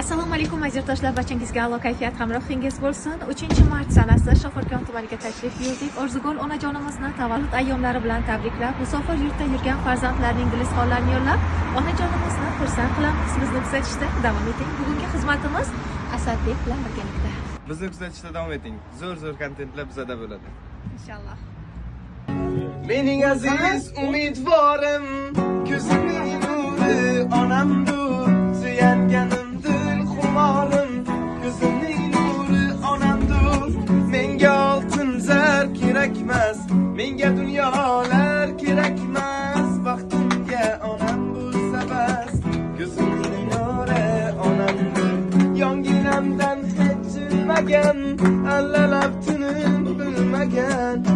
Assalomu alaykum aziz barchangizga a'lo kayfiyat hamrohingiz bo'lsin. 3-mart sanasi Shofirkon tumaniga tashrif buyurdik. Orzugul onajonimizni tavallud ayyomlari bilan tabriklab, musofir yurtda yurgan farzandlarning dilizxonlarini yo'llab, onajonimizni xursand qilamiz. Bizni kuzatishda davom eting. Bugungi xizmatimiz Asadbek bilan birgalikda. Bizni kuzatishda davom eting. Zo'r kontentlar bizada bo'ladi. Inshaalloh. Mening aziz umidvorim, ko'zimning nuri onamdur, suyanganimdir xumorim, ko'zimning nuri onamdur. Menga oltin zar kerakmas, menga dunyolar kerakmas, baxtimga onam bo'lsa bas. Ko'zimning nuri onamdur, yonginamdan hech jilmagan, allalab tinim bilmagan.